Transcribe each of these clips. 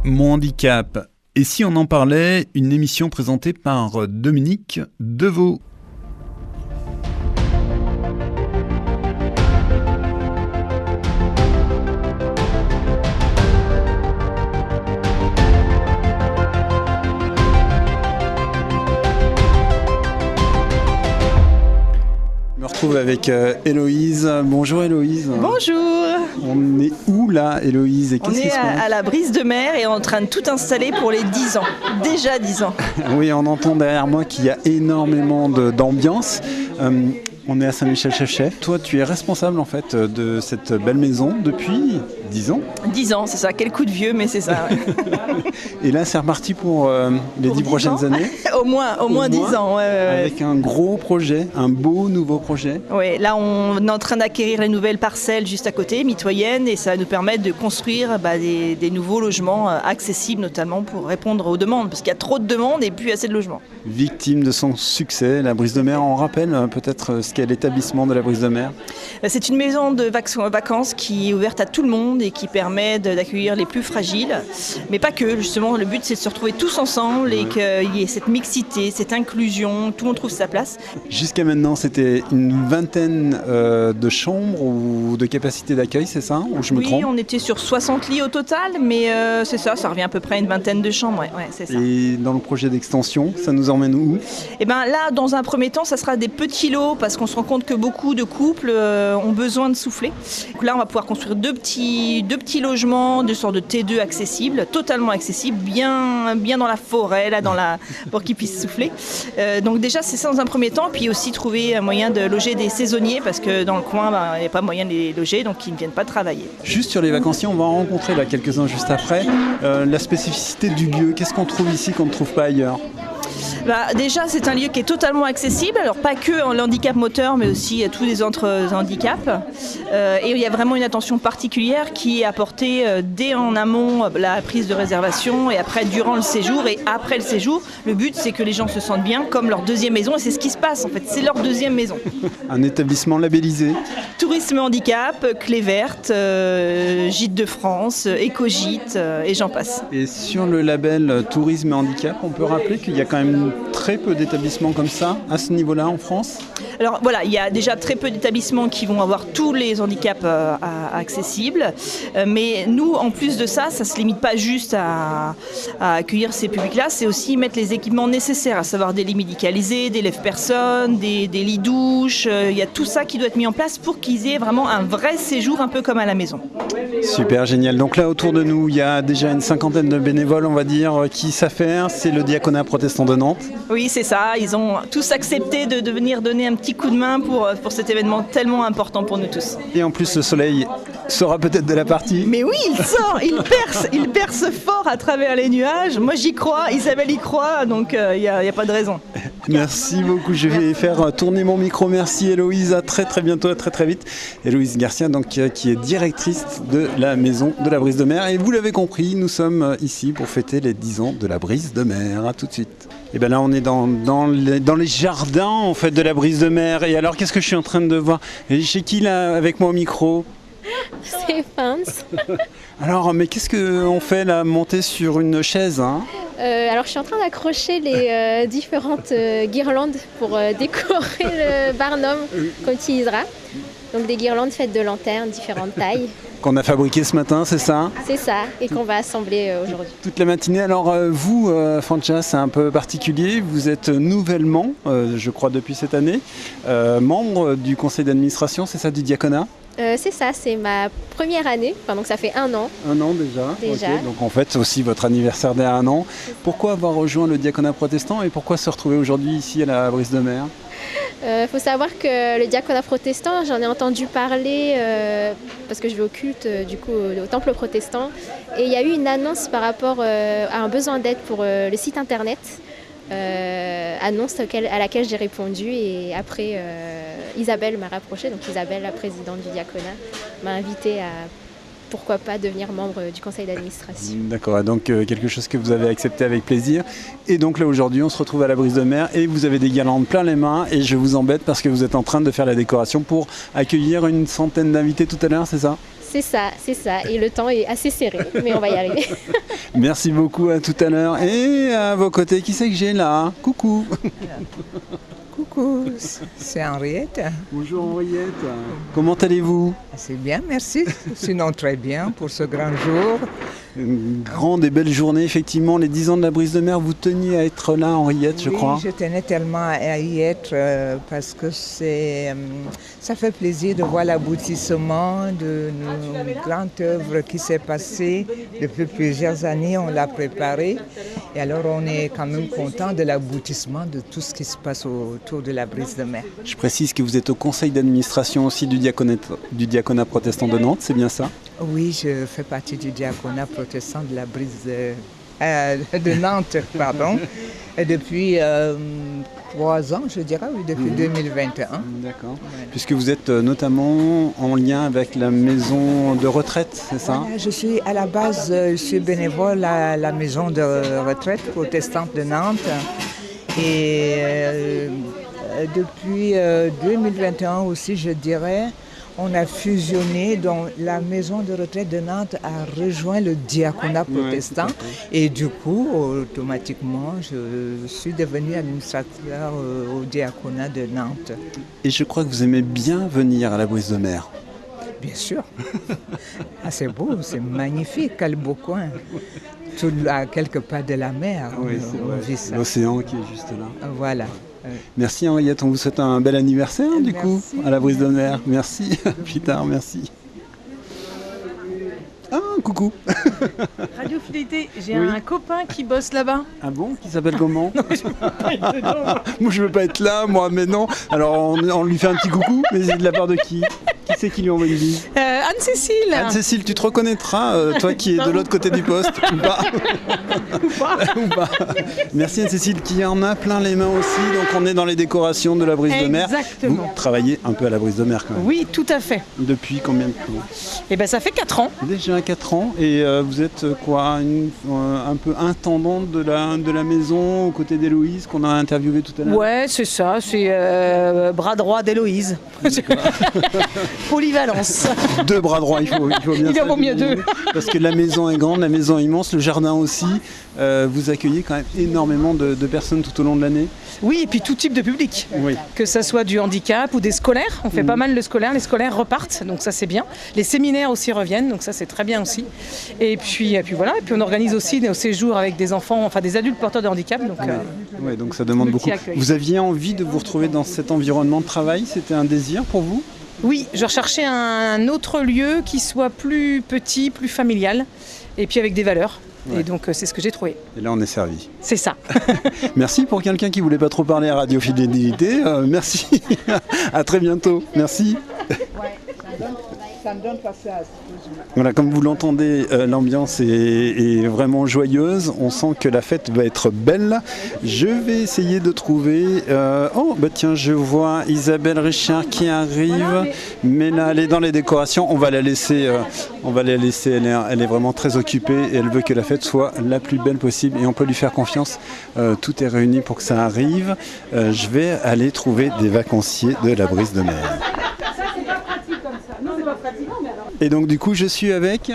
Mon handicap. Et si on en parlait, une émission présentée par Dominique Deveau. Je me retrouve avec Héloïse. Bonjour Héloïse. Bonjour. On est où là Héloïse et On est à la Brise de Mer et en train de tout installer pour les 10 ans. Déjà 10 ans. Oui, on entend derrière moi qu'il y a énormément d'ambiance. On est à Saint-Michel-Chefchaouen. Toi, tu es responsable en fait de cette belle maison depuis 10 ans. 10 ans, c'est ça. Quel coup de vieux, mais c'est ça. Ouais. Et là, c'est reparti pour les 10 prochaines années. Au moins 10 ans. Ouais. Avec un gros projet, un beau nouveau projet. Oui, là, on est en train d'acquérir les nouvelles parcelles juste à côté, mitoyennes, et ça va nous permettre de construire des nouveaux logements accessibles, notamment pour répondre aux demandes, parce qu'il y a trop de demandes et plus assez de logements. Victime de son succès, la Brise de Mer, on rappelle peut-être ce qu'est l'établissement de la Brise de Mer. C'est une maison de vacances qui est ouverte à tout le monde et qui permet d'accueillir les plus fragiles, mais pas que. Justement, le but c'est de se retrouver tous ensemble et qu'il y ait cette mixité, cette inclusion, tout le monde trouve sa place. Jusqu'à maintenant, c'était une vingtaine de chambres ou de capacité d'accueil, c'est ça? Ou je me trompe? Oui, on était sur 60 lits au total, mais c'est ça revient à peu près à une vingtaine de chambres. Ouais, c'est ça. Et dans le projet d'extension, ça nous emmène où? Eh ben là, dans un premier temps, ça sera des petits lots parce qu'on se rend compte que beaucoup de couples ont besoin de souffler. Donc là, on va pouvoir construire deux petits logements de sorte de T2 accessibles, totalement accessibles, bien dans la forêt, là, pour qu'ils puissent souffler. Donc déjà, c'est ça dans un premier temps. Puis aussi trouver un moyen de loger des saisonniers parce que dans le coin, il n'y a pas moyen de les loger, donc ils ne viennent pas travailler. Juste sur les vacanciers, on va en rencontrer là quelques-uns juste après. La spécificité du lieu, qu'est-ce qu'on trouve ici qu'on ne trouve pas ailleurs? Déjà, c'est un lieu qui est totalement accessible, alors pas que en handicap moteur, mais aussi à tous les autres handicaps. Et il y a vraiment une attention particulière qui est apportée dès en amont, la prise de réservation, et après, durant le séjour et après le séjour. Le but, c'est que les gens se sentent bien comme leur deuxième maison, et c'est ce qui se passe en fait, c'est leur deuxième maison. Un établissement labellisé. Tourisme handicap, Clé Verte, Gîte de France, Éco-Gîte, et j'en passe. Et sur le label Tourisme et handicap, on peut rappeler qu'il y a quand même très peu d'établissements comme ça, à ce niveau-là en France? Alors voilà, il y a déjà très peu d'établissements qui vont avoir tous les handicaps accessibles. Mais nous, en plus de ça, ça ne se limite pas juste à accueillir ces publics-là, c'est aussi mettre les équipements nécessaires, à savoir des lits médicalisés, des lève-personnes, des lits douches. Il y a tout ça qui doit être mis en place pour qu'ils aient vraiment un vrai séjour, un peu comme à la maison. Super, génial. Donc là, autour de nous, il y a déjà une cinquantaine de bénévoles, on va dire, qui s'affairent. C'est le diaconat protestant de Nantes. Oui, c'est ça. Ils ont tous accepté de venir donner un petit coup de main pour cet événement tellement important pour nous tous. Et en plus, le soleil sera peut-être de la partie. Mais oui, il sort, il perce fort à travers les nuages. Moi, j'y crois, Isabelle y croit, donc il n'y a pas de raison. Merci beaucoup. Je vais faire tourner mon micro. Merci Héloïse. À très bientôt, à très vite. Héloïse Garcia, donc, qui est directrice de la maison de la Brise de Mer. Et vous l'avez compris, nous sommes ici pour fêter les 10 ans de la Brise de Mer. À tout de suite. Et bien là, on est dans les jardins en fait de la Brise de Mer. Et alors, qu'est-ce que je suis en train de voir? Et chez qui là, avec moi au micro? C'est France. Alors, mais qu'est-ce qu'on fait là, monter sur une chaise Alors, je suis en train d'accrocher les différentes guirlandes pour décorer le barnum qu'on utilisera. Donc des guirlandes faites de lanternes, différentes tailles. Qu'on a fabriqué ce matin, c'est ça? C'est ça, et qu'on va assembler aujourd'hui. Toute la matinée. Alors vous, Francia, c'est un peu particulier. Vous êtes nouvellement, je crois depuis cette année, membre du conseil d'administration, c'est ça, du diaconat? C'est ça, c'est ma première année, enfin, donc ça fait 1 an. 1 an déjà. Okay. Donc en fait, c'est aussi votre anniversaire d'il y a 1 an. Pourquoi avoir rejoint le diaconat protestant et pourquoi se retrouver aujourd'hui ici à la Brise de Mer? Faut savoir que le diaconat protestant, j'en ai entendu parler parce que je vais au culte, du coup au temple protestant. Et il y a eu une annonce par rapport à un besoin d'aide pour le site internet. Annonce à laquelle j'ai répondu et après Isabelle m'a rapprochée, donc Isabelle, la présidente du diaconat, m'a invitée à pourquoi pas devenir membre du conseil d'administration. D'accord, donc quelque chose que vous avez accepté avec plaisir. Et donc là aujourd'hui on se retrouve à la Brise de Mer et vous avez des guirlandes plein les mains et je vous embête parce que vous êtes en train de faire la décoration pour accueillir une centaine d'invités tout à l'heure, c'est ça ? C'est ça. Et le temps est assez serré, mais on va y arriver. Merci beaucoup, à tout à l'heure. Et à vos côtés, qui c'est que j'ai là? Coucou. Coucou, c'est Henriette. Bonjour Henriette. Comment allez-vous? C'est bien, merci. Sinon très bien pour ce grand jour. Une grande et belle journée, effectivement. Les 10 ans de la Brise de Mer, vous teniez à être là, Henriette, je crois. Oui, je tenais tellement à y être parce que ça fait plaisir de voir l'aboutissement de une grande œuvre qui s'est passée depuis plusieurs années. On l'a préparée et alors on est quand même content de l'aboutissement de tout ce qui se passe autour de la Brise de Mer. Je précise que vous êtes au conseil d'administration aussi du diaconat protestant de Nantes, c'est bien ça? Oui, je fais partie du diaconat protestant de la Brise de Nantes, pardon, et depuis 3 ans, je dirais, oui, depuis 2021. D'accord. Ouais. Puisque vous êtes notamment en lien avec la maison de retraite, c'est ça? Voilà, je suis à la base, je suis bénévole à la maison de retraite protestante de Nantes. Et depuis 2021 aussi, je dirais, on a fusionné, donc la maison de retraite de Nantes a rejoint le diaconat protestant. Et du coup, automatiquement, je suis devenu administrateur au diaconat de Nantes. Et je crois que vous aimez bien venir à la Brise de Mer. Bien sûr. Ah, c'est beau, c'est magnifique, quel beau coin. Tout à quelques pas de la mer, on vit ça. L'océan qui est juste là. Voilà. Merci Henriette, on vous souhaite un bel anniversaire du coup à la Brise de Mer. Merci, à plus tard, merci. Ah, coucou. Radio Fidélité, j'ai un copain qui bosse là-bas. Ah bon? Qui s'appelle comment? Moi je veux pas être là, moi, mais non. Alors on lui fait un petit coucou, mais c'est de la part de qui? Qui c'est qui lui envoie une bise? Anne-Cécile. Anne-Cécile, tu te reconnaîtras, toi qui es de l'autre côté du poste, ou pas? Ou pas. Merci Anne-Cécile, qui en a plein les mains aussi. Donc on est dans les décorations de la Brise de Mer. Exactement. Vous travaillez un peu à la Brise de Mer quand même. Oui, tout à fait. Depuis combien de temps? Eh ben ça fait 4 ans. Déjà 4 ans. Et vous êtes quoi, un peu intendante de la maison aux côtés d'Héloïse qu'on a interviewé tout à l'heure? Ouais, c'est ça, c'est bras droit d'Héloïse. Polyvalence. 2 bras droits, il faut bien. Il en vaut mieux 2. Parce que la maison est grande, la maison est immense, le jardin aussi. Vous accueillez quand même énormément de personnes tout au long de l'année. Oui, et puis tout type de public. Oui. Que ça soit du handicap ou des scolaires. On fait pas mal de scolaires. Les scolaires repartent, donc ça c'est bien. Les séminaires aussi reviennent, donc ça c'est très bien aussi. Et puis voilà. Et puis on organise aussi nos séjours avec des enfants, enfin des adultes porteurs de handicap. Donc, ouais, donc ça demande beaucoup. Accueil. Vous aviez envie de vous retrouver dans cet environnement de travail? C'était un désir pour vous? Oui, je recherchais un autre lieu qui soit plus petit, plus familial, et puis avec des valeurs. Ouais. Et donc c'est ce que j'ai trouvé. Et là on est servi. C'est ça. Merci pour quelqu'un qui voulait pas trop parler à Radio Fidélité. Merci. À très bientôt. Merci. Voilà, comme vous l'entendez, l'ambiance est vraiment joyeuse. On sent que la fête va être belle. Je vais essayer de trouver... Oh, bah tiens, je vois Isabelle Richard qui arrive. Mais là, elle est dans les décorations. On va la laisser. Elle est vraiment très occupée et elle veut que la fête soit la plus belle possible. Et on peut lui faire confiance. Tout est réuni pour que ça arrive. Je vais aller trouver des vacanciers de la Brise de Mer. Et donc du coup je suis avec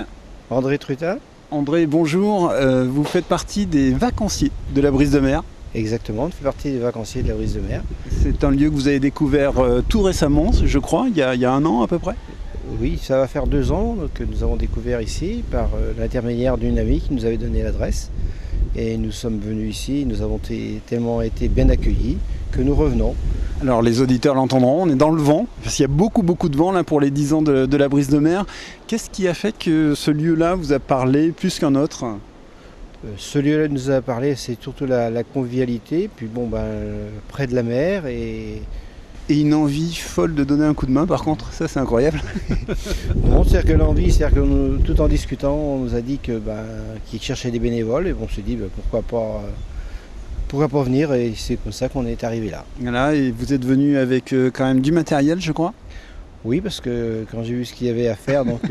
André Truta. André, bonjour, vous faites partie des vacanciers de la Brise de Mer. Exactement, on fait partie des vacanciers de la Brise de Mer. C'est un lieu que vous avez découvert tout récemment, je crois, il y a 1 an à peu près. Oui, ça va faire 2 ans que nous avons découvert ici par l'intermédiaire d'une amie qui nous avait donné l'adresse. Et nous sommes venus ici, nous avons tellement été bien accueillis que nous revenons. Alors les auditeurs l'entendront, on est dans le vent, parce qu'il y a beaucoup de vent là pour les 10 ans de la Brise de Mer. Qu'est-ce qui a fait que ce lieu-là vous a parlé plus qu'un autre? Ce lieu-là nous a parlé, c'est surtout la convivialité, puis près de la mer et une envie folle de donner un coup de main, par contre, ça c'est incroyable. Non, c'est-à-dire que l'envie, c'est-à-dire que nous, tout en discutant, on nous a dit qu'ils cherchaient des bénévoles et on s'est dit pourquoi pas venir, et c'est comme ça qu'on est arrivé là. Voilà, et vous êtes venu avec quand même du matériel, je crois? Oui, parce que quand j'ai vu ce qu'il y avait à faire, donc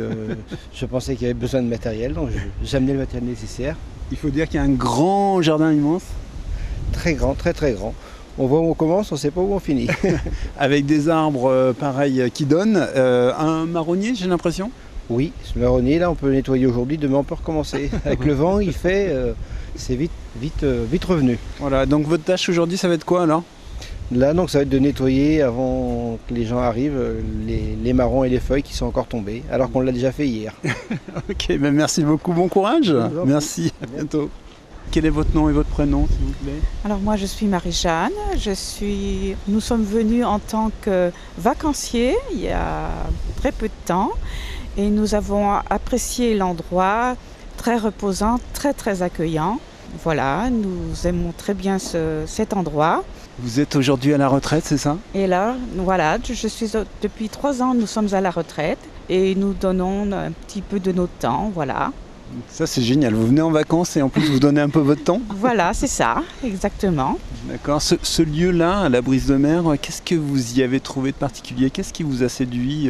je pensais qu'il y avait besoin de matériel, donc j'ai amené le matériel nécessaire. Il faut dire qu'il y a un grand jardin immense. Très grand, très très grand. On voit où on commence, on ne sait pas où on finit. Avec des arbres pareils qui donnent. Un marronnier, j'ai l'impression? Oui, ce marronnier là on peut le nettoyer aujourd'hui, demain on peut recommencer. Avec le vent il fait, c'est vite revenu. Voilà, donc votre tâche aujourd'hui, ça va être quoi alors? Là donc ça va être de nettoyer avant que les gens arrivent les marrons et les feuilles qui sont encore tombés, alors qu'on l'a déjà fait hier. Ok, ben merci beaucoup, bon courage. vous en prie. Merci, à bientôt. Quel est votre nom et votre prénom, s'il vous plaît? Alors moi je suis Marie-Jeanne, nous sommes venus en tant que vacanciers il y a très peu de temps et nous avons apprécié l'endroit, très reposant, très accueillant. Voilà, nous aimons très bien cet endroit. Vous êtes aujourd'hui à la retraite, c'est ça? Et là, voilà, depuis 3 ans nous sommes à la retraite et nous donnons un petit peu de notre temps, voilà. Ça c'est génial, vous venez en vacances et en plus vous donnez un peu votre temps? Voilà, c'est ça, exactement. D'accord, ce lieu-là, à la Brise de Mer, qu'est-ce que vous y avez trouvé de particulier? Qu'est-ce qui vous a séduit?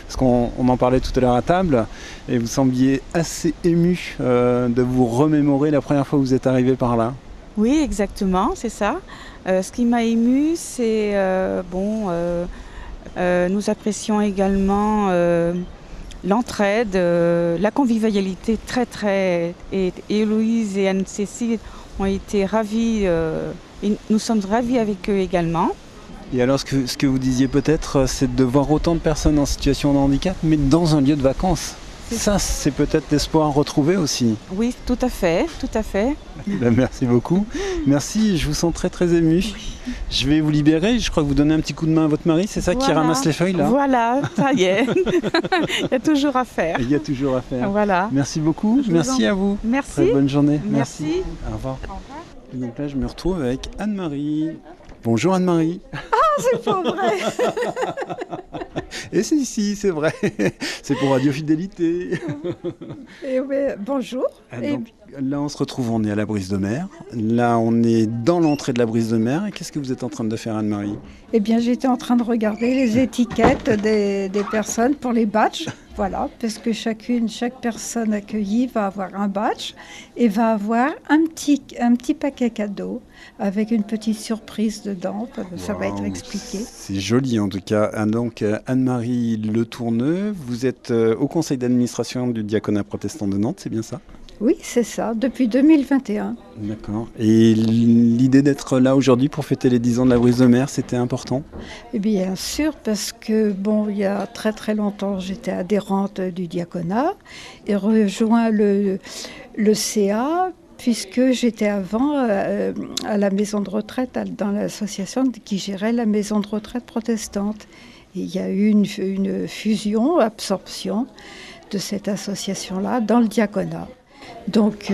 Parce qu'on en parlait tout à l'heure à table, et vous sembliez assez ému de vous remémorer la première fois que vous êtes arrivé par là. Oui, exactement, c'est ça. Ce qui m'a émue, c'est nous apprécions également l'entraide, la convivialité et Héloïse et Anne-Cécile ont été ravis et nous sommes ravis avec eux également. Et alors ce que vous disiez peut-être, c'est de voir autant de personnes en situation de handicap, mais dans un lieu de vacances. Ça, c'est peut-être l'espoir retrouvé aussi. Oui, tout à fait. Ben, merci beaucoup. Merci, je vous sens très ému. Je vais vous libérer, je crois que vous donnez un petit coup de main à votre mari, c'est ça qui ramasse les feuilles là? Voilà, ça y est. Il y a toujours à faire. Il y a toujours à faire. Voilà. Merci beaucoup, merci à vous. Merci. Très bonne journée. Merci. Au revoir. Et donc là, je me retrouve avec Anne-Marie. Bonjour Anne-Marie. C'est pas vrai. Et si, c'est vrai. C'est pour Radio Fidélité. Et oui, bonjour. Donc, là, on se retrouve, on est à la Brise de Mer. Là, on est dans l'entrée de la Brise de Mer. Et qu'est-ce que vous êtes en train de faire, Anne-Marie? Eh bien, j'étais en train de regarder les étiquettes des personnes pour les badges. Voilà, parce que chaque personne accueillie va avoir un badge et va avoir un petit paquet cadeau avec une petite surprise dedans. Ça va être expliqué. C'est joli en tout cas. Donc Anne-Marie Le Tourneux, vous êtes au conseil d'administration du diaconat protestant de Nantes, c'est bien ça? Oui, c'est ça, depuis 2021. D'accord. Et l'idée d'être là aujourd'hui pour fêter les 10 ans de la Brise de Mer, c'était important? Eh bien sûr, parce que il y a très longtemps, j'étais adhérente du diaconat et rejoint le CA, puisque j'étais avant à la maison de retraite, dans l'association qui gérait la maison de retraite protestante. Et il y a eu une fusion, absorption de cette association-là dans le diaconat. Donc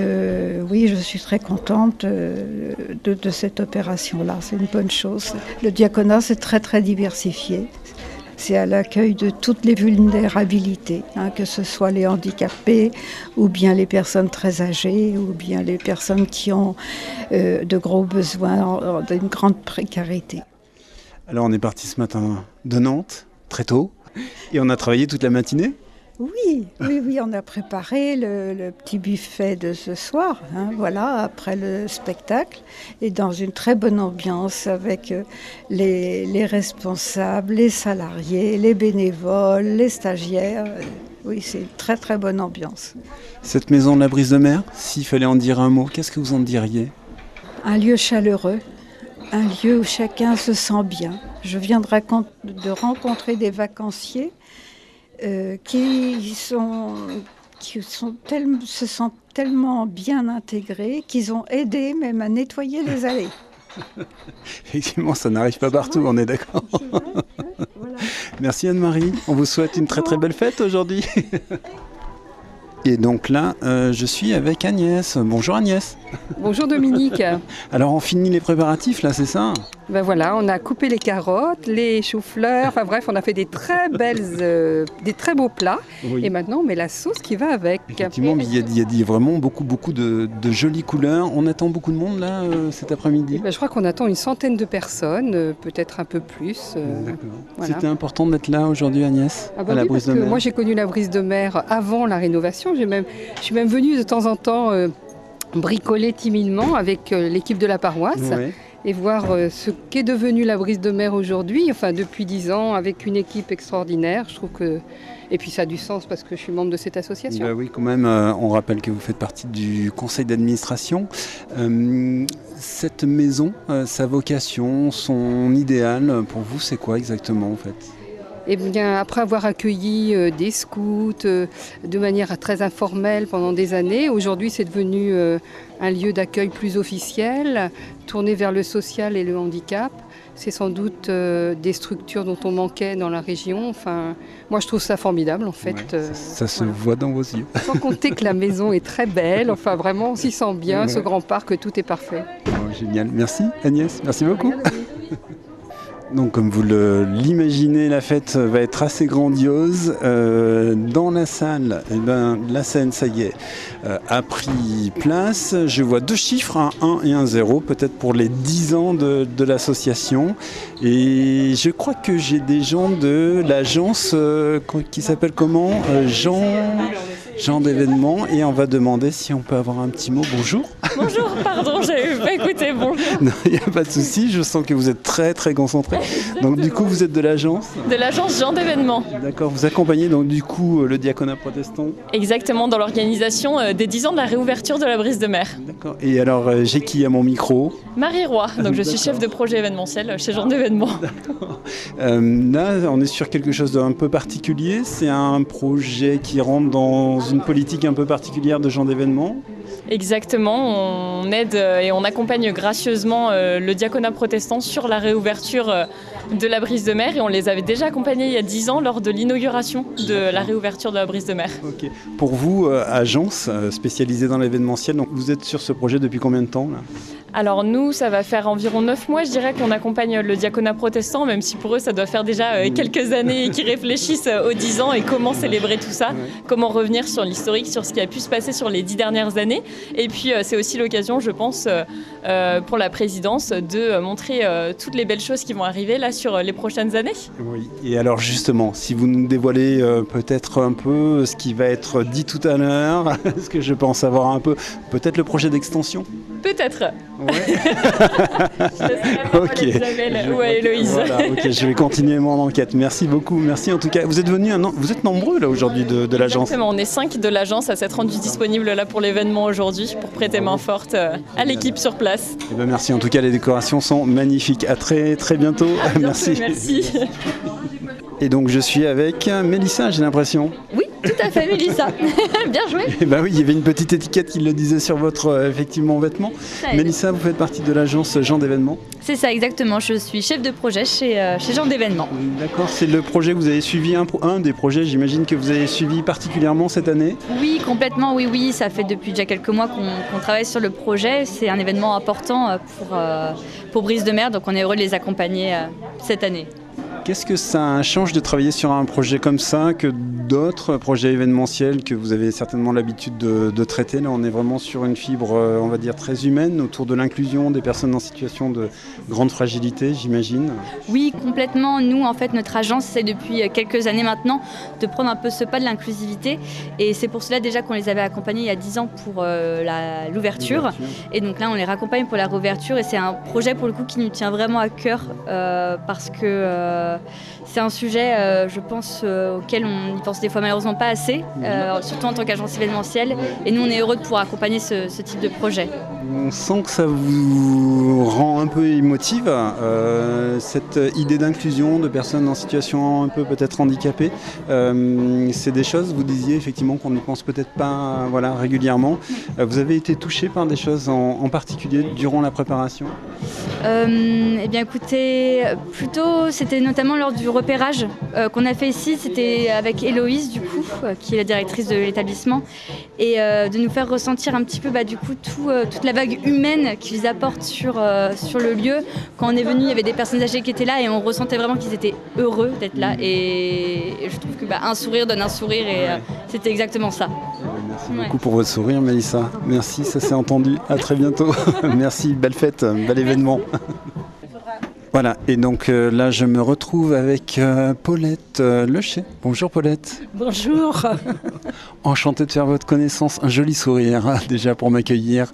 oui, je suis très contente de cette opération-là, c'est une bonne chose. Le diaconat, c'est très diversifié. C'est à l'accueil de toutes les vulnérabilités, que ce soit les handicapés, ou bien les personnes très âgées, ou bien les personnes qui ont de gros besoins, d'une grande précarité. Alors on est parti ce matin de Nantes, très tôt, et on a travaillé toute la matinée? Oui, on a préparé le petit buffet de ce soir, voilà, après le spectacle, et dans une très bonne ambiance avec les responsables, les salariés, les bénévoles, les stagiaires. Oui, c'est une très bonne ambiance. Cette maison de la Brise de Mer, s'il fallait en dire un mot, qu'est-ce que vous en diriez? Un lieu chaleureux, un lieu où chacun se sent bien. Je viens de rencontrer des vacanciers qui se sentent tellement bien intégrés qu'ils ont aidé même à nettoyer les allées. Effectivement, ça n'arrive pas partout, on est d'accord. Voilà. Merci Anne-Marie, on vous souhaite une très belle fête aujourd'hui. Et donc là, je suis avec Agnès. Bonjour Agnès. Bonjour Dominique. Alors on finit les préparatifs là, c'est ça? Ben voilà, on a coupé les carottes, les choux-fleurs, enfin bref, on a fait des très beaux plats. Oui. Et maintenant on met la sauce qui va avec. Effectivement, il y a vraiment beaucoup de jolies couleurs. On attend beaucoup de monde là cet après-midi? Ben, je crois qu'on attend une centaine de personnes, peut-être un peu plus. Voilà. C'était important d'être là aujourd'hui Agnès, à la Brise de Mer? Moi j'ai connu la Brise de Mer avant la rénovation. Je suis même venue de temps en temps bricoler timidement avec l'équipe de la paroisse. Oui. Et voir ce qu'est devenu la Brise de Mer aujourd'hui, enfin depuis 10 ans, avec une équipe extraordinaire. Je trouve que Et puis ça a du sens parce que je suis membre de cette association. Bah oui, quand même, on rappelle que vous faites partie du conseil d'administration. Cette maison, sa vocation, son idéal, pour vous, c'est quoi exactement en fait ? Et bien, après avoir accueilli des scouts de manière très informelle pendant des années, aujourd'hui c'est devenu un lieu d'accueil plus officiel, tourné vers le social et le handicap. C'est sans doute des structures dont on manquait dans la région. Enfin, moi je trouve ça formidable en fait. Ouais, ça se voit dans vos yeux. Sans compter que la maison est très belle, enfin vraiment on s'y sent bien, ce grand parc, tout est parfait. Oh, génial, merci Agnès, merci beaucoup. Donc comme vous l'imaginez, la fête va être assez grandiose. Dans la salle, la scène, ça y est, a pris place. Je vois 2 chiffres, un 1 et un 0, peut-être pour les 10 ans de l'association. Et je crois que j'ai des gens de l'agence qui s'appelle comment Jean d'événements, et on va demander si on peut avoir un petit mot. Bonjour. Bonjour, pardon, j'avais pas écouté, bonjour. Non, il n'y a pas de souci, je sens que vous êtes très très concentré. Donc du coup, vous êtes de l'agence ? De l'agence Jean d'événements. D'accord, vous accompagnez donc du coup le diaconat protestant ? Exactement, dans l'organisation des 10 ans de la réouverture de la Brise de Mer. D'accord, et alors j'ai qui à mon micro ? Marie Roy, donc je suis chef de projet événementiel chez Jean d'événements. D'accord. Là, on est sur quelque chose d'un peu particulier, c'est un projet qui rentre dans une politique un peu particulière de Jean d'événements ? Exactement, on aide et on accompagne gracieusement le diaconat protestant sur la réouverture de la Brise de Mer, et on les avait déjà accompagnés il y a 10 ans lors de l'inauguration de la réouverture de la Brise de Mer. Ok. Pour vous, agence spécialisée dans l'événementiel, donc vous êtes sur ce projet depuis combien de temps là ? Alors nous, ça va faire environ 9 mois, je dirais, qu'on accompagne le diaconat protestant, même si pour eux, ça doit faire déjà quelques années qu'ils réfléchissent aux 10 ans et comment célébrer tout ça, comment revenir sur l'historique, sur ce qui a pu se passer sur les 10 dernières années. Et puis, c'est aussi l'occasion, je pense, pour la présidence de montrer toutes les belles choses qui vont arriver là sur les prochaines années. Oui, et alors justement, si vous nous dévoilez peut-être un peu ce qui va être dit tout à l'heure, est-ce que je peux en savoir un peu, peut-être le projet d'extension ? Peut-être. Ouais. Ok. Isabelle ou Héloïse. Voilà, ok, je vais continuer mon enquête. Merci beaucoup. Merci en tout cas. Vous êtes venus, vous êtes nombreux là aujourd'hui de l'agence. Exactement, on est 5 de l'agence à s'être rendus disponibles là pour l'événement aujourd'hui, pour prêter main forte à l'équipe sur place. Eh ben, merci. En tout cas, les décorations sont magnifiques. À très très bientôt. À bientôt, merci. Merci. Et donc je suis avec Mélissa, j'ai l'impression. Oui, tout à fait, Mélissa. Bien joué. Et bah oui, il y avait une petite étiquette qui le disait sur votre effectivement vêtement. Mélissa, vous faites partie de l'agence Jean d'événements. C'est ça, exactement. Je suis chef de projet chez Jean d'événements. D'accord, c'est le projet que vous avez suivi, un des projets, j'imagine, que vous avez suivi particulièrement cette année. Oui, complètement, oui. Ça fait depuis déjà quelques mois qu'on travaille sur le projet. C'est un événement important pour Brise de Mer, donc on est heureux de les accompagner cette année. Qu'est-ce que ça change de travailler sur un projet comme ça que d'autres projets événementiels que vous avez certainement l'habitude de traiter ? Là, on est vraiment sur une fibre, on va dire, très humaine, autour de l'inclusion des personnes en situation de grande fragilité, j'imagine. Oui, complètement. Nous, en fait, notre agence essaie depuis quelques années maintenant de prendre un peu ce pas de l'inclusivité. Et c'est pour cela déjà qu'on les avait accompagnés il y a 10 ans pour l'ouverture. Et donc là, on les raccompagne pour la réouverture. Et c'est un projet, pour le coup, qui nous tient vraiment à cœur parce que c'est un sujet, je pense, auquel on n'y pense des fois malheureusement pas assez, surtout en tant qu'agence événementielle. Et nous, on est heureux de pouvoir accompagner ce type de projet. On sent que ça vous rend un peu émotive, cette idée d'inclusion de personnes en situation un peu peut-être handicapée. C'est des choses, vous disiez effectivement, qu'on ne pense peut-être pas régulièrement. Vous avez été touché par des choses en particulier durant la préparation ? Eh bien écoutez, plutôt c'était notamment lors du repérage qu'on a fait ici, c'était avec Héloïse du coup, qui est la directrice de l'établissement, et de nous faire ressentir un petit peu du coup toute la vague humaine qu'ils apportent sur le lieu. Quand on est venu, il y avait des personnes âgées qui étaient là et on ressentait vraiment qu'ils étaient heureux d'être là, et je trouve que un sourire donne un sourire, et c'était exactement ça. Merci beaucoup pour votre sourire, Mélissa. Merci, ça s'est entendu. À très bientôt. Merci, belle fête, bel événement. Voilà, et donc là je me retrouve avec Paulette Lechet. Bonjour Paulette. Bonjour. Enchanté de faire votre connaissance, un joli sourire déjà pour m'accueillir.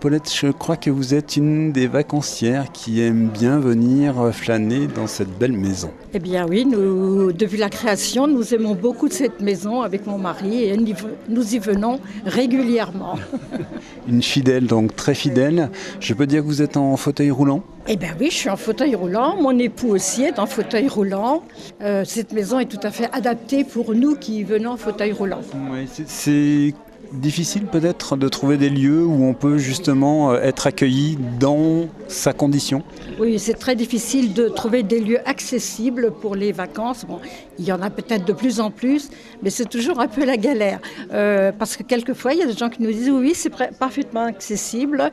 Paulette, je crois que vous êtes une des vacancières qui aime bien venir flâner dans cette belle maison. Eh bien oui, nous, depuis la création, nous aimons beaucoup cette maison avec mon mari et nous y venons régulièrement. Une fidèle, donc très fidèle. Je peux dire que vous êtes en fauteuil roulant ? Eh bien oui, je suis en fauteuil roulant. Mon époux aussi est en fauteuil roulant. Cette maison est tout à fait adaptée pour nous qui venons en fauteuil roulant. Oui, c'est difficile peut-être de trouver des lieux où on peut justement être accueilli dans sa condition. Oui, c'est très difficile de trouver des lieux accessibles pour les vacances. Bon, il y en a peut-être de plus en plus, mais c'est toujours un peu la galère. Parce que quelquefois, il y a des gens qui nous disent oui, c'est parfaitement accessible,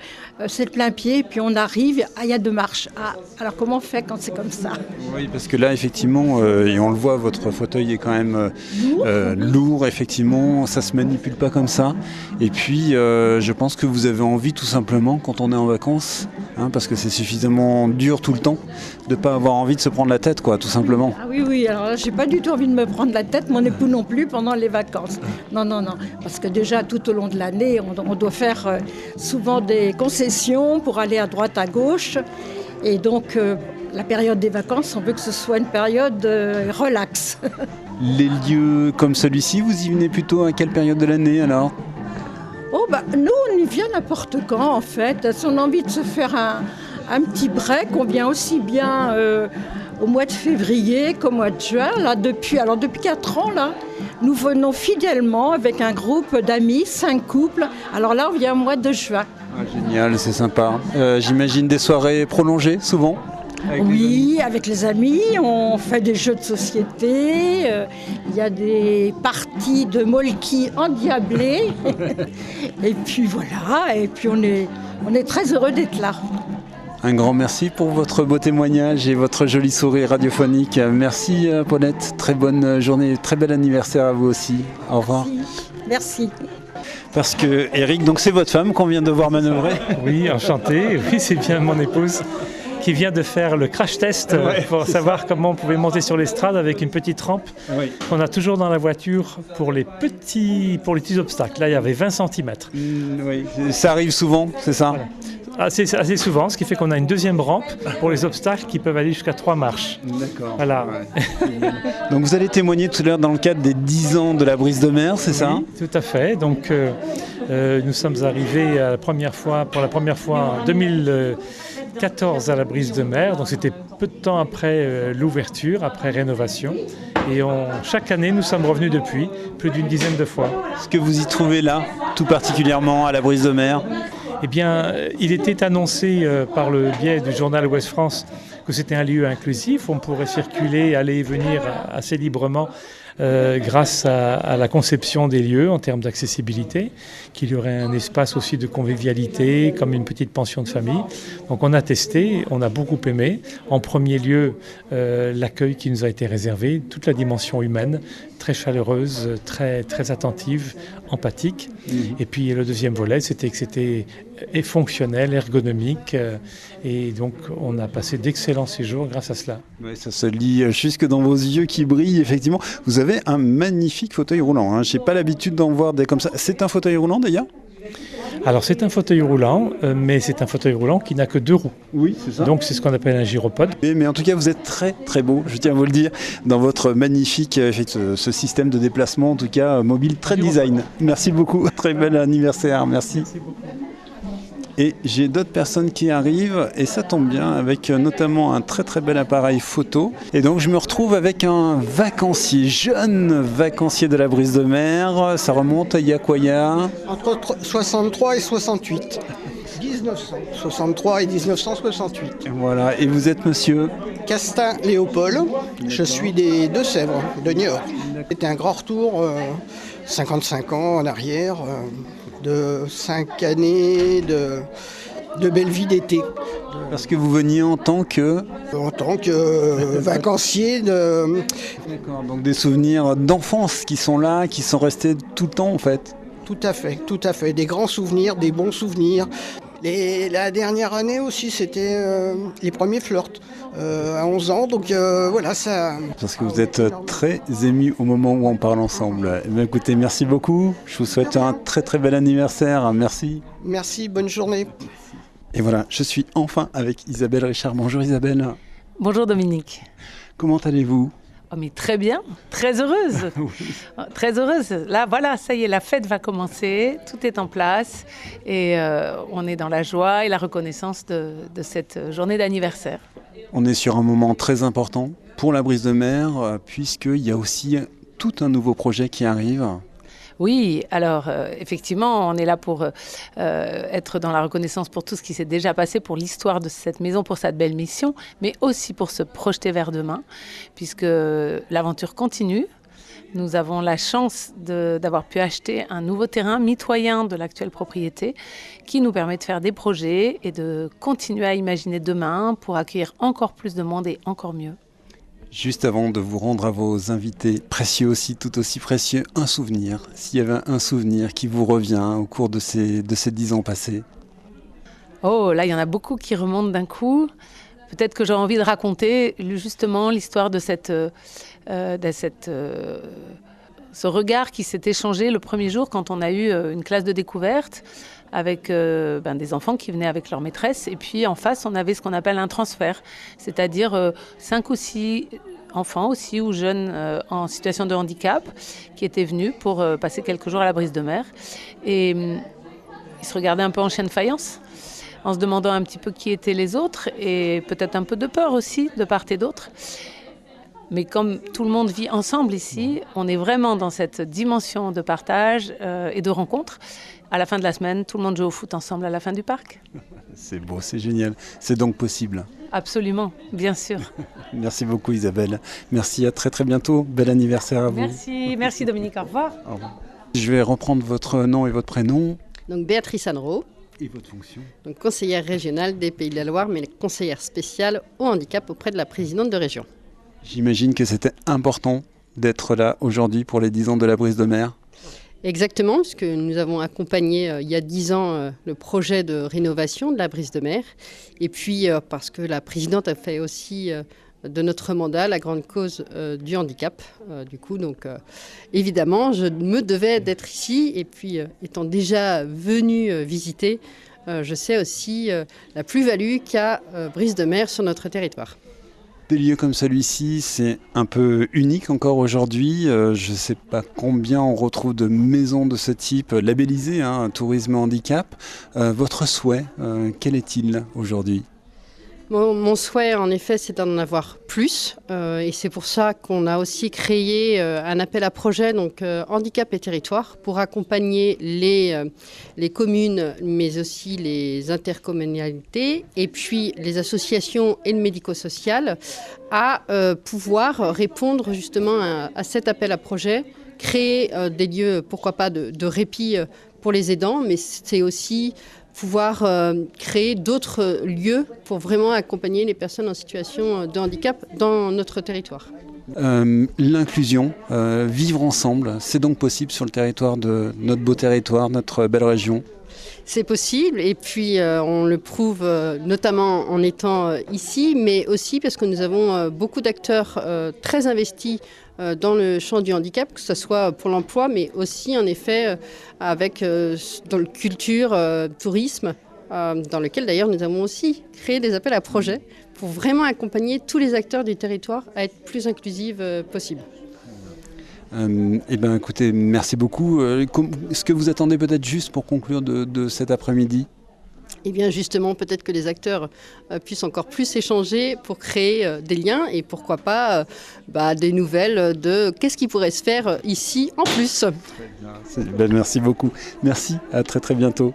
c'est le plein pied, puis on arrive, il y a 2 marches. Ah, alors comment on fait quand c'est comme ça ? Oui, parce que là, effectivement, et on le voit, votre fauteuil est quand même lourd, effectivement, ça ne se manipule pas comme ça. Et puis, je pense que vous avez envie, tout simplement, quand on est en vacances, parce que c'est suffisamment dur tout le temps, de ne pas avoir envie de se prendre la tête, quoi, tout simplement. Ah oui, alors là, j'ai pas du tout envie de me prendre la tête, mon époux non plus, pendant les vacances. Non, parce que déjà, tout au long de l'année, on doit faire souvent des concessions pour aller à droite, à gauche. Et donc, la période des vacances, on veut que ce soit une période relax. Les lieux comme celui-ci, vous y venez plutôt à quelle période de l'année, alors ? Nous, on y vient n'importe quand, en fait. Si on a envie de se faire un petit break, on vient aussi bien au mois de février qu'au mois de juin. Là, depuis 4 ans, là, nous venons fidèlement avec un groupe d'amis, 5 couples. Alors là, on vient au mois de juin. Ah, génial, c'est sympa. J'imagine des soirées prolongées, souvent ? Avec les amis, on fait des jeux de société, il y a des parties de molki endiablées, et puis voilà, et puis on est très heureux d'être là. Un grand merci pour votre beau témoignage et votre joli sourire radiophonique. Merci Paulette, très bonne journée, très bel anniversaire à vous aussi. Au revoir. Merci. Parce que Eric, donc c'est votre femme qu'on vient de voir manœuvrer. Oui, enchanté, oui c'est bien mon épouse, qui vient de faire le crash test pour savoir comment on pouvait monter sur l'estrade avec une petite rampe qu'on a toujours dans la voiture pour les petits obstacles. Là, il y avait 20 cm. Oui, ça arrive souvent, c'est ça ? Voilà. Assez souvent, ce qui fait qu'on a une deuxième rampe pour les obstacles qui peuvent aller jusqu'à 3 marches. D'accord. Voilà. Ouais. Donc vous allez témoigner tout à l'heure dans le cadre des 10 ans de la Brise de Mer, c'est ça ? Tout à fait. Donc nous sommes arrivés pour la première fois en 2014 à la Brise de Mer. Donc c'était peu de temps après l'ouverture, après rénovation. Et chaque année, nous sommes revenus depuis, plus d'une dizaine de fois. Ce que vous y trouvez là, tout particulièrement à la Brise de Mer ? Eh bien, il était annoncé par le biais du journal Ouest France que c'était un lieu inclusif. On pourrait circuler, aller et venir assez librement grâce à la conception des lieux en termes d'accessibilité, qu'il y aurait un espace aussi de convivialité, comme une petite pension de famille. Donc on a testé, on a beaucoup aimé. En premier lieu, l'accueil qui nous a été réservé, toute la dimension humaine, très chaleureuse, très, très attentive, empathique. Et puis le deuxième volet, c'était que c'était fonctionnel, ergonomique. Et donc on a passé d'excellents séjours grâce à cela. Oui, ça se lit jusque dans vos yeux qui brillent, effectivement. Vous avez un magnifique fauteuil roulant. Je n'ai pas l'habitude d'en voir des comme ça. C'est un fauteuil roulant d'ailleurs ? Alors c'est un fauteuil roulant, mais c'est un fauteuil roulant qui n'a que 2 roues. Oui, c'est ça. Donc c'est ce qu'on appelle un gyropode. Mais en tout cas, vous êtes très très beau, je tiens à vous le dire, dans votre magnifique ce système de déplacement, en tout cas mobile, très design. Merci beaucoup, très bel anniversaire, merci. Merci beaucoup. Et j'ai d'autres personnes qui arrivent, et ça tombe bien, avec notamment un très très bel appareil photo. Et donc je me retrouve avec un vacancier, jeune vacancier de la Brise de Mer. Ça remonte à il y a quoi, Entre 63 et 68. 1963 et 1968. Voilà, et vous êtes monsieur Castin Léopold, je suis des Deux-Sèvres, de Niort. C'était un grand retour, 55 ans en arrière, de 5 années de belle vie d'été. Parce que vous veniez en tant que vacancier de... D'accord, donc des souvenirs d'enfance qui sont là, qui sont restés tout le temps en fait. Tout à fait, des grands souvenirs, des bons souvenirs. La dernière année aussi, c'était les premiers flirts à 11 ans. Donc voilà, ça... Parce que vous êtes très émus au moment où on parle ensemble. Eh bien, écoutez, merci beaucoup. Je vous souhaite un très très bel anniversaire. Merci. Merci, bonne journée. Et voilà, je suis enfin avec Isabelle Richard. Bonjour Isabelle. Bonjour Dominique. Comment allez-vous ? Oh mais très bien, très heureuse. Oui. Très heureuse. Là, voilà, ça y est, la fête va commencer, tout est en place et on est dans la joie et la reconnaissance de cette journée d'anniversaire. On est sur un moment très important pour la Brise de Mer, puisqu'il y a aussi tout un nouveau projet qui arrive. Oui, alors effectivement, on est là pour être dans la reconnaissance pour tout ce qui s'est déjà passé, pour l'histoire de cette maison, pour cette belle mission, mais aussi pour se projeter vers demain, puisque l'aventure continue. Nous avons la chance d'avoir pu acheter un nouveau terrain mitoyen de l'actuelle propriété qui nous permet de faire des projets et de continuer à imaginer demain pour accueillir encore plus de monde et encore mieux. Juste avant de vous rendre à vos invités, précieux aussi, tout aussi précieux, un souvenir. S'il y avait un souvenir qui vous revient au cours de ces 10 ans passés. Oh, là, il y en a beaucoup qui remontent d'un coup. Peut-être que j'aurais envie de raconter justement l'histoire de ce regard qui s'est échangé le premier jour quand on a eu une classe de découverte avec des enfants qui venaient avec leur maîtresse. Et puis en face, on avait ce qu'on appelle un transfert, c'est-à-dire 5 ou 6 enfants aussi ou jeunes en situation de handicap qui étaient venus pour passer quelques jours à la Brise de Mer. Et ils se regardaient un peu en chien de faïence, en se demandant un petit peu qui étaient les autres et peut-être un peu de peur aussi de part et d'autre. Mais comme tout le monde vit ensemble ici, on est vraiment dans cette dimension de partage et de rencontre. À la fin de la semaine, tout le monde joue au foot ensemble à la fin du parc. C'est beau, c'est génial. C'est donc possible. Absolument, bien sûr. Merci beaucoup Isabelle. Merci, à très très bientôt. Bel anniversaire à vous. Merci Dominique, au revoir. Au revoir. Je vais reprendre votre nom et votre prénom. Donc Béatrice Annereau. Et votre fonction ? Donc conseillère régionale des Pays de la Loire, mais conseillère spéciale au handicap auprès de la présidente de région. J'imagine que c'était important d'être là aujourd'hui pour les 10 ans de la Brise de Mer. Exactement, puisque nous avons accompagné il y a 10 ans le projet de rénovation de la Brise de Mer. Et puis parce que la présidente a fait aussi de notre mandat la grande cause du handicap. Donc évidemment, je me devais d'être ici. Et puis étant déjà venue visiter, je sais aussi la plus-value qu'a Brise de Mer sur notre territoire. Des lieux comme celui-ci, c'est un peu unique encore aujourd'hui. Je ne sais pas combien on retrouve de maisons de ce type labellisées, tourisme handicap. Votre souhait, quel est-il aujourd'hui ? Mon souhait, en effet, c'est d'en avoir plus. Et c'est pour ça qu'on a aussi créé un appel à projet, donc handicap et territoire, pour accompagner les communes, mais aussi les intercommunalités, et puis les associations et le médico-social, à pouvoir répondre justement à cet appel à projet, créer des lieux, pourquoi pas, de répit pour les aidants, mais c'est aussi pouvoir créer d'autres lieux pour vraiment accompagner les personnes en situation de handicap dans notre territoire. L'inclusion, vivre ensemble, c'est donc possible sur le territoire de notre beau territoire, notre belle région ? C'est possible et puis on le prouve notamment en étant ici, mais aussi parce que nous avons beaucoup d'acteurs très investis dans le champ du handicap, que ce soit pour l'emploi, mais aussi en effet avec dans le culture, tourisme, dans lequel d'ailleurs nous avons aussi créé des appels à projets pour vraiment accompagner tous les acteurs du territoire à être plus inclusifs possible. Écoutez, merci beaucoup. Est-ce que vous attendez peut-être juste pour conclure de cet après-midi ? Eh bien justement, peut-être que les acteurs puissent encore plus échanger pour créer des liens et pourquoi pas des nouvelles de qu'est-ce qui pourrait se faire ici en plus. Très bien. Merci beaucoup. Merci, à très très bientôt.